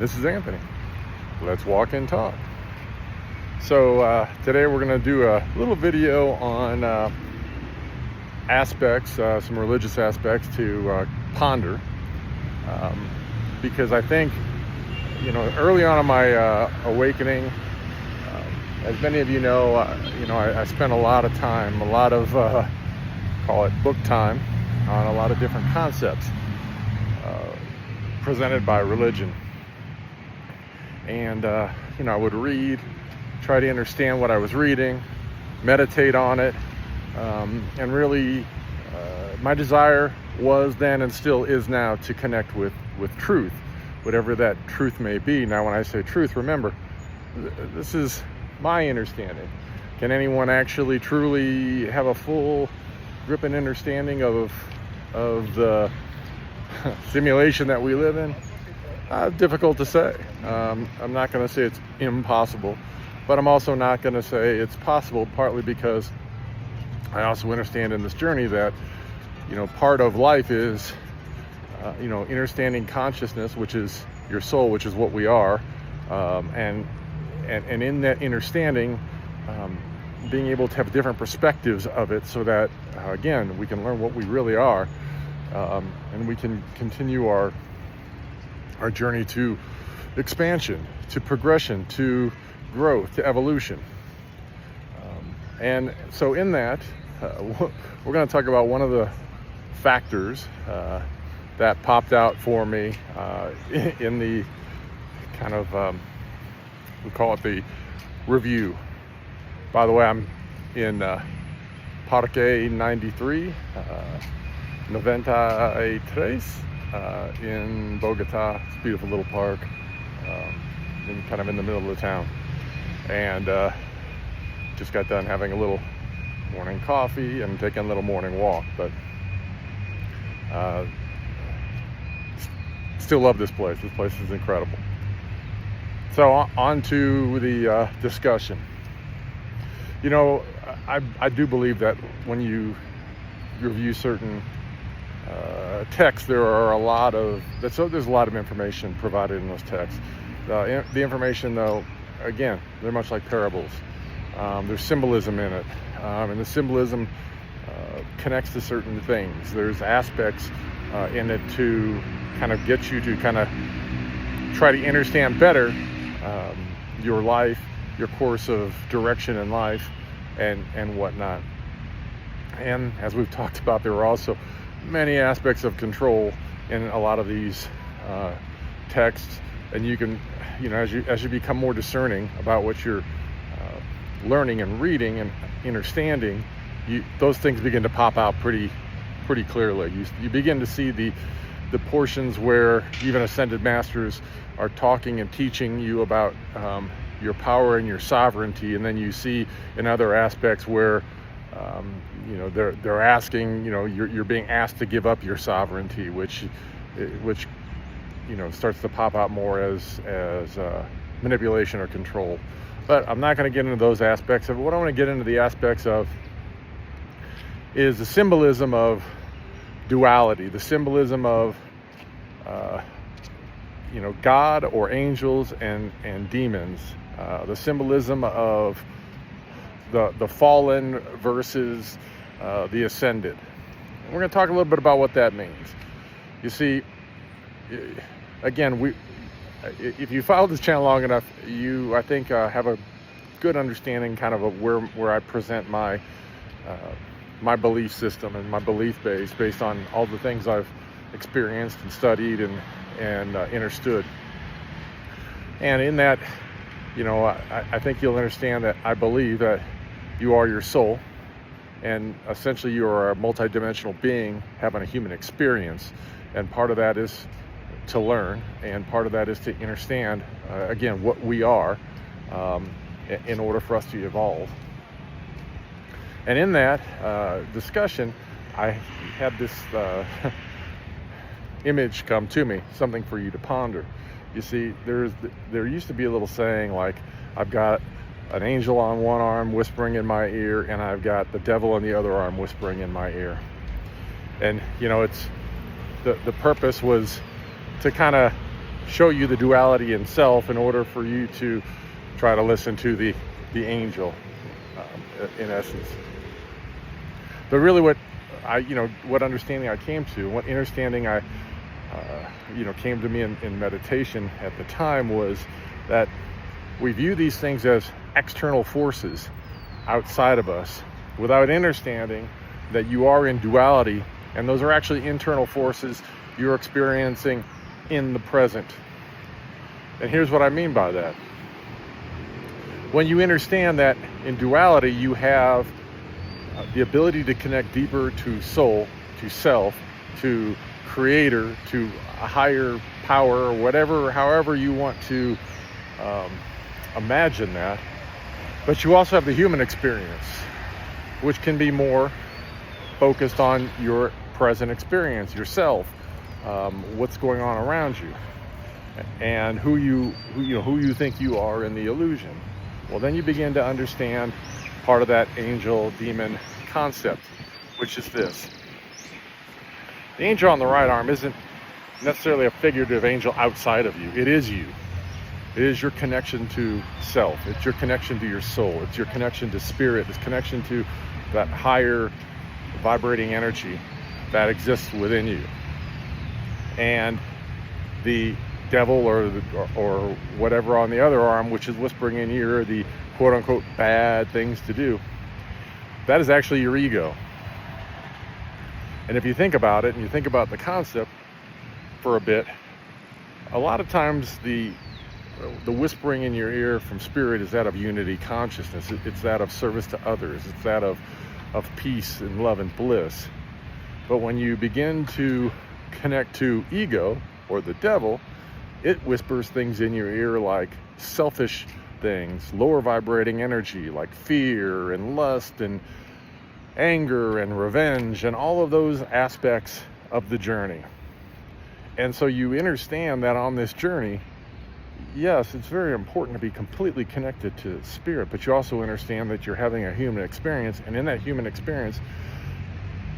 This is Anthony. Let's walk and talk. So today we're going to do a little video on aspects, some religious aspects to ponder, because I think, early on in my awakening, as many of you know, I spent a lot of time, a lot of call it book time, on a lot of different concepts presented by religion. And I would read, try to understand what I was reading, meditate on it, and really my desire was then and still is now to connect with truth, whatever that truth may be. Now when I say truth, remember, this is my understanding. Can anyone actually truly have a full grip and understanding of the simulation that we live in? Difficult to say. I'm not going to say it's impossible, but I'm also not going to say it's possible, partly because I also understand in this journey that, part of life is, understanding consciousness, which is your soul, which is what we are, and in that understanding, being able to have different perspectives of it so that, again, we can learn what we really are, and we can continue our journey to expansion, to progression, to growth, to evolution. And so in that, we're going to talk about one of the factors that popped out for me in the kind of, we call it the review. By the way, I'm in Parque 93, 93, in Bogota. It's a beautiful little park, kind of in the middle of the town. And just got done having a little morning coffee and taking a little morning walk. But still love this place. This place is incredible. So on to the discussion. I do believe that when you review certain texts, there's a lot of information provided in those texts. The information, though, again, they're much like parables. There's symbolism in it, and the symbolism connects to certain things. There's aspects in it to kind of get you to kind of try to understand better your life, your course of direction in life, and whatnot. And as we've talked about, there are also many aspects of control in a lot of these texts, and you can, as you become more discerning about what you're learning and reading and understanding, those things begin to pop out pretty clearly. You begin to see the portions where even ascended masters are talking and teaching you about your power and your sovereignty, and then you see in other aspects where they're asking, you're being asked to give up your sovereignty, which starts to pop out more as manipulation or control. But I'm not going to get into those aspects of it. What I want to get into the aspects of is the symbolism of duality, the symbolism of God or angels and demons, the symbolism of the fallen versus the ascended. We're going to talk a little bit about what that means. You see, again, if you follow this channel long enough, I think have a good understanding kind of where I present my belief system and my belief base based on all the things I've experienced and studied and understood. And in that, I think you'll understand that I believe that you are your soul, and essentially you are a multidimensional being having a human experience, and part of that is to learn, and part of that is to understand, again, what we are, in order for us to evolve. And in that discussion, I had this image come to me, something for you to ponder. You see, there used to be a little saying like, I've got an angel on one arm whispering in my ear, and I've got the devil on the other arm whispering in my ear. And it's the purpose was to kind of show you the duality in self in order for you to try to listen to the angel, in essence. But really what understanding I came to, what understanding I came to me in meditation at the time, was that we view these things as external forces outside of us without understanding that you are in duality, and those are actually internal forces you're experiencing in the present. And here's what I mean by that. When you understand that in duality you have the ability to connect deeper to soul, to self, to creator, to a higher power, or however you want to imagine that. But you also have the human experience, which can be more focused on your present experience, yourself, what's going on around you, and who you think you are in the illusion. Well, then you begin to understand part of that angel demon concept, which is this. The angel on the right arm isn't necessarily a figurative angel outside of you. It is you. It is your connection to self. It's your connection to your soul. It's your connection to spirit. It's connection to that higher vibrating energy that exists within you. And the devil or whatever on the other arm, which is whispering in your ear the quote-unquote bad things to do, that is actually your ego. And if you think about it, and you think about the concept for a bit, a lot of times the whispering in your ear from spirit is that of unity consciousness. It's that of service to others. It's that of peace and love and bliss. But when you begin to connect to ego or the devil, it whispers things in your ear like selfish things, lower vibrating energy like fear and lust and anger and revenge and all of those aspects of the journey. And so you understand that on this journey, yes, it's very important to be completely connected to spirit, but you also understand that you're having a human experience, and in that human experience,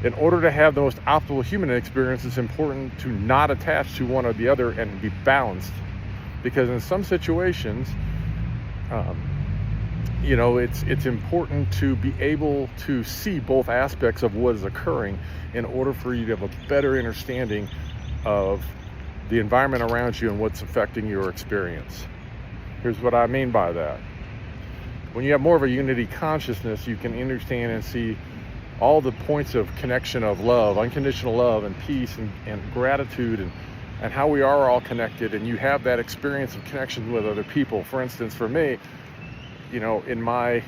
in order to have the most optimal human experience, it's important to not attach to one or the other and be balanced. Because in some situations, it's important to be able to see both aspects of what is occurring in order for you to have a better understanding of the environment around you and what's affecting your experience. Here's what I mean by that. When you have more of a unity consciousness, you can understand and see all the points of connection of love, unconditional love and peace and gratitude and how we are all connected, and you have that experience of connection with other people. For instance, for me, in my,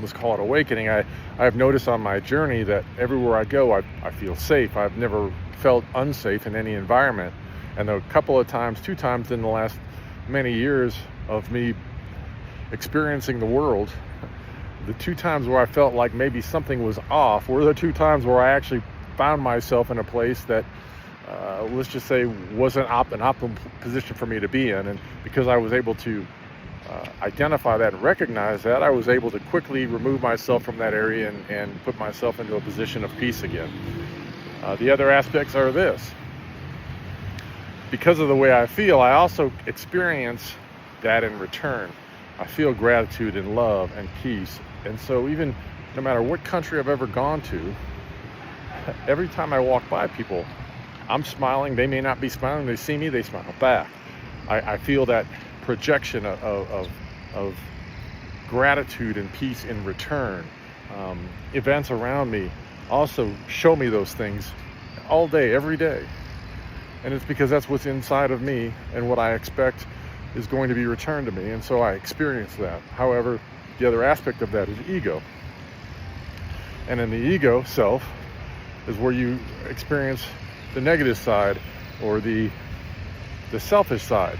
let's call it awakening, I've noticed on my journey that everywhere I go, I feel safe. I've never felt unsafe in any environment. And a couple of times, 2 times in the last many years of me experiencing the world, the 2 times where I felt like maybe something was off were the 2 times where I actually found myself in a place that, let's just say, wasn't an optimal position for me to be in. And because I was able to identify that and recognize that, I was able to quickly remove myself from that area and put myself into a position of peace again. The other aspects are this. Because of the way I feel, I also experience that in return. I feel gratitude and love and peace. And so even no matter what country I've ever gone to, every time I walk by people, I'm smiling. They may not be smiling. They see me, they smile back. I feel that projection of gratitude and peace in return. Events around me also show me those things all day, every day. And it's because that's what's inside of me, and what I expect is going to be returned to me, and so I experience that. However, the other aspect of that is ego. And in the ego self is where you experience the negative side, or the selfish side.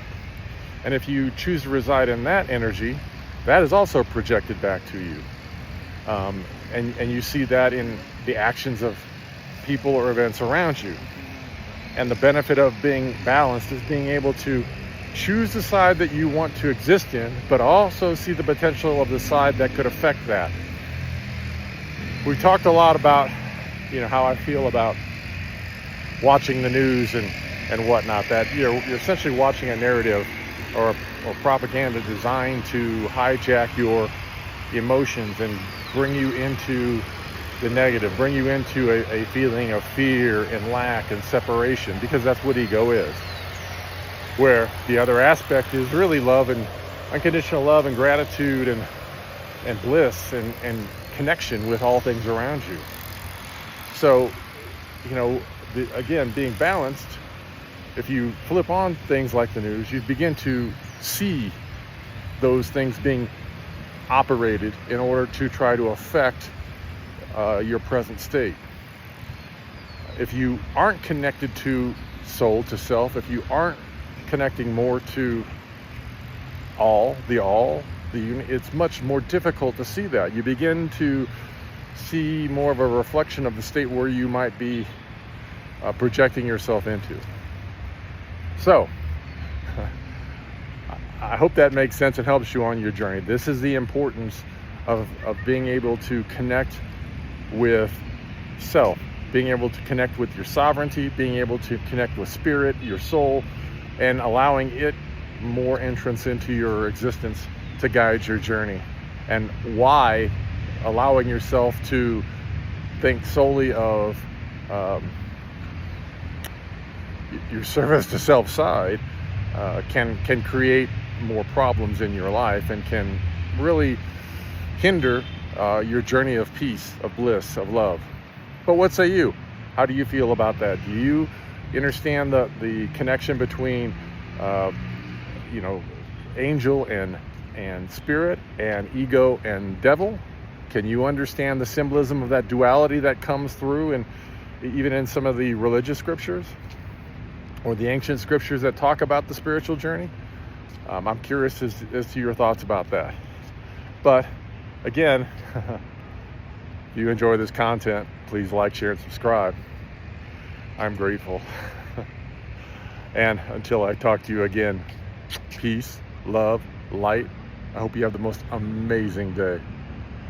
And if you choose to reside in that energy, that is also projected back to you. And you see that in the actions of people or events around you. And the benefit of being balanced is being able to choose the side that you want to exist in, but also see the potential of the side that could affect that. We talked a lot about, how I feel about watching the news and and whatnot, that you're essentially watching a narrative or propaganda designed to hijack your emotions and bring you into the negative, bring you into a feeling of fear and lack and separation, because that's what ego is. Where the other aspect is really love and unconditional love and gratitude and bliss and connection with all things around you. So, again, being balanced, if you flip on things like the news, you begin to see those things being operated in order to try to affect your present state. If you aren't connected to soul, to self, if you aren't connecting more to the unit, it's much more difficult to see that. You begin to see more of a reflection of the state where you might be projecting yourself into. So, I hope that makes sense and helps you on your journey. This is the importance of being able to connect with self, being able to connect with your sovereignty, being able to connect with spirit, your soul, and allowing it more entrance into your existence to guide your journey. And why allowing yourself to think solely of your service to self side can create more problems in your life and can really hinder your journey of peace, of bliss, of love. But what say you? How do you feel about that? Do you understand the connection between angel and spirit, and ego and devil? Can you understand the symbolism of that duality that comes through, and even in some of the religious scriptures or the ancient scriptures that talk about the spiritual journey? I'm curious as to your thoughts about that. But again, if you enjoy this content, please like, share, and subscribe. I'm grateful. And until I talk to you again, peace, love, light. I hope you have the most amazing day.